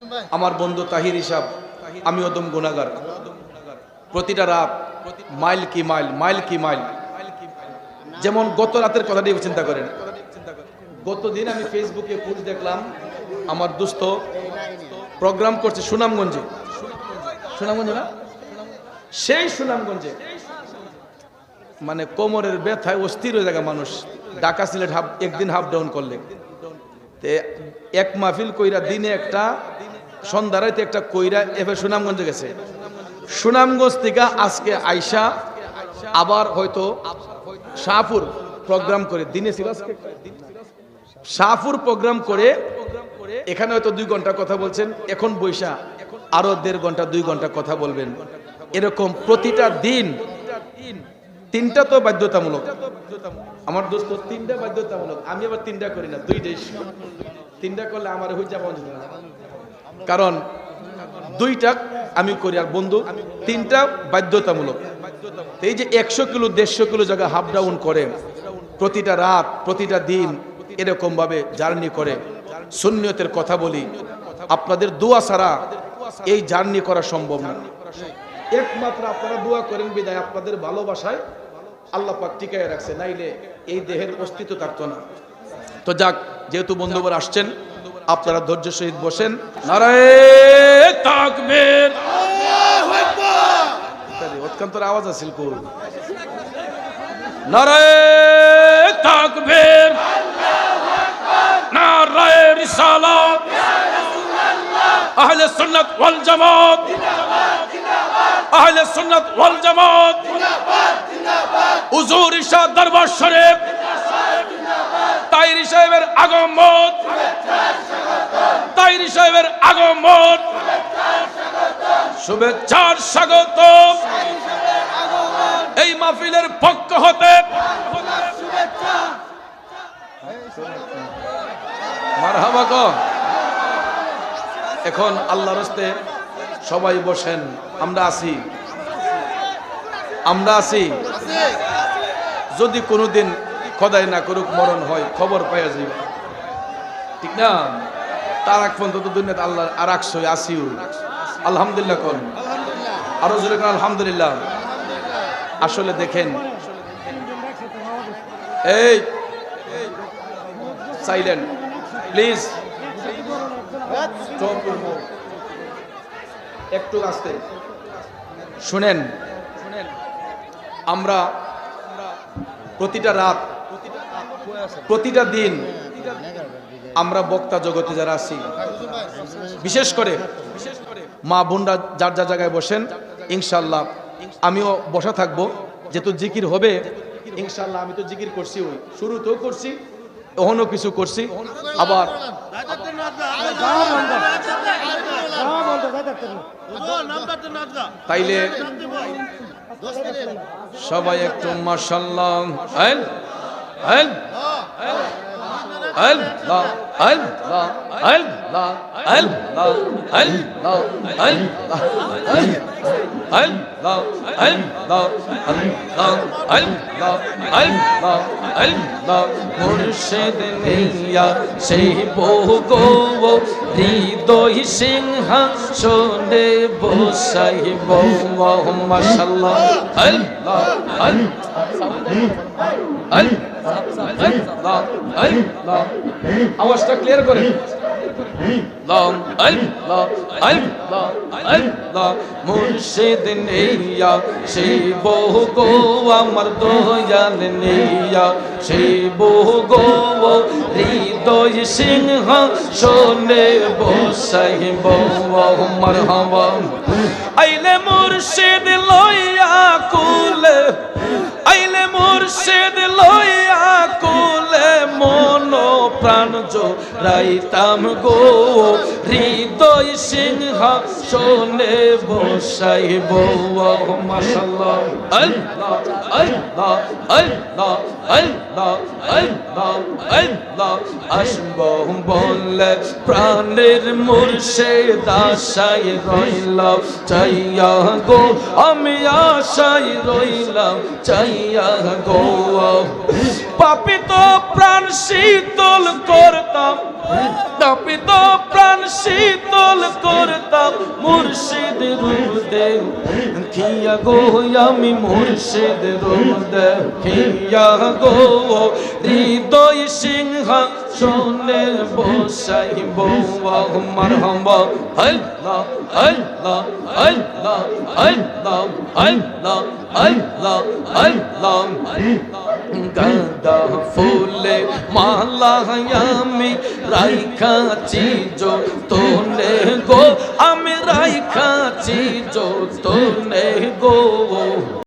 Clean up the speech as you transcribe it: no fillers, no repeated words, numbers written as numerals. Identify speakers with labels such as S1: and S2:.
S1: আমার বন্ধু তাহির হিসাব, আমি অদম গুনাহগার। প্রতিটা রাত মাইল কি মাইল, মাইল কি মাইল। যেমন গত রাতের কথাটি চিন্তা করেন। গতদিন আমি ফেসবুকে পোস্ট দেখলাম, আমার দোস্ত প্রোগ্রাম করছে সুনামগঞ্জে। সুনামগঞ্জে না, সেই সুনামগঞ্জে মানে কোমরের ব্যথায় অস্থির হয়ে যায় মানুষ। ঢাকা সিলেট একদিন হাফ ডাউন করলে এক মাহফিল কইরা দিনে একটা, সন্ধ্যা রাতে একটা কইরা এবার সুনামগঞ্জে গেছে। সুনামগঞ্জ থেকে আজকে আইসা আবার হয়তো শাহপুর প্রোগ্রাম করে, দিনে ছিল শাহপুর প্রোগ্রাম করে, এখানে হয়তো 2 ঘন্টা কথা বলছেন, এখন বৈশা আরো 1.5 ঘন্টা 2 ঘন্টা কথা বলবেন। এরকম প্রতিটা দিন 3টা তো বাধ্যতামূলক। আমার দোস্ত 3টা বাধ্যতামূলক, আমি আবার 3টা করি না, 2টাই। 3টা করলে আমার হয়ে যাবো, কারণ 2টা আমি করি আর বন্ধু 3টা বাধ্যতামূলক। এই যে 100 কিলো 150 কিলো জায়গা হাফ ডাউন করে, প্রতিটা রাত প্রতিটা দিন এরকম ভাবে জার্নি করে। সুন্নিয়তের কথা বলি, আপনাদের দোয়া ছাড়া এই জার্নি করা সম্ভব না। একমাত্র আপনারা দোয়া করেন বিদায় আপনাদের ভালোবাসায় আল্লাহ পাক টিকায় রাখছে, নাইলে এই দেহের অস্তিত্ব থাকতো না। তো যাক, যেহেতু বন্ধুবার আসছেন, আপনারা ধৈর্য সহিত বসেন। নারায়ে তাকবীর, আল্লাহু আকবার। ওতকান্তর আওয়াজ আছিল কোন? নারায়ে তাকবীর, আল্লাহু আকবার। নারায়ে রিসালাত, ইয়া রাসূলুল্লাহ। আহলে সুন্নাত ওয়াল জামাত জিন্দাবাদ, জিন্দাবাদ। আহলে সুন্নাত ওয়াল জামাত জিন্দাবাদ, জিন্দাবাদ। হুজুর ইরশাদ দরবার শরীফ জিন্দাবাদ। তাইরি সাহেবের আগমন, তাইরি সাহেবের আগমন, শুভেচ্ছার স্বাগত। এই মাহফিলের পক্ষ হতে শুভেচ্ছা, মারহাবা গো। এখন আল্লাহর রাস্তে সবাই বসেন, আমরা আছি, আমরা আছি। যদি কোনোদিন খোদাই না করুক মরণ হয়, খবর পাইয়া যাইব, ঠিক না? তার এক পর্যন্ত দুনিয়াতে আল্লাহ আর একশো আসিও। আলহামদুলিল্লাহ কোন, আরো জোরে কোন আলহামদুলিল্লাহ। আসলে দেখেন, এই সাইলেন্ট প্লিজ, একটু আস্তে শুনেন। আমরা প্রতিটা রাত প্রতিটা দিন আমরা বক্তা জগতে যারা আছি, বিশেষ করে মা বোনরা যার যার জায়গায় বসেন, ইনশাল্লাহ আমিও বসা থাকবো। যেহেতু জিকির হবে ইনশাল্লাহ, আমি তো জিকির করছি, ওই শুরুতেও করছি, এখনো কিছু করছি। আবার তাইলে সবাই একটু মাশাআল্লাহ, আল্লাহ আল্লাহ আল্লাহ আল্লাহ আল্লাহ আল্লাহ আল্লাহ আল্লাহ আল্লাহ আল্লাহ আল্লাহ। মুর্শিদ নিয়া সেই বহু গো হৃদয় সিংহাসনে বসাইব। মাশাআল্লাহ, আল্লাহ আল্লাহ আল্লাহ। আওয়াজটা ক্লিয়ার করে। আল্লাহ আল্লাহ আল্লাহ। মুর্শিদ নিয়া সেই বহু গো আমার দয়াল নিয়া সেই বহু গো হৃদয় সিংহাসনে বসাইব। মারহাবা। আইলে মুর্শিদ লইয়া কুলে, আইলে মুর্শিদ লইয়া কুলে, মন প্রাণ জোড়াইতাম গো হৃদয় সিংহাসনে বসাইব। মাশাআল্লাহ, আল্লাহ আল্লাহ আল্লাহ আল্লাহ আল্লাহ আল্লাহ। আসব বলে প্রাণের মুর্শিদ আশায় রইলাম চাইয়া গো, আমি আশায় রইলাম চাইয়া গো। পাপিত প্রাণ শীতল করতাম, পাপিত প্রাণ শীতল করতাম মুর্শিদ রূপ দেখিয়া গো আমি মুর্শিদ রূপ দেখিয়া গো হৃদয় সিংহাসনে বসাইব মারহাবা আল্লাহ আল্লাহ আল্লাহ আল্লাহ আল্লাহ আল্লাহ আল্লাহ গাঁদা ফুলে মালা আমি রাইখাছি যতনে গো, আমি রাইখাছি যতনে গো।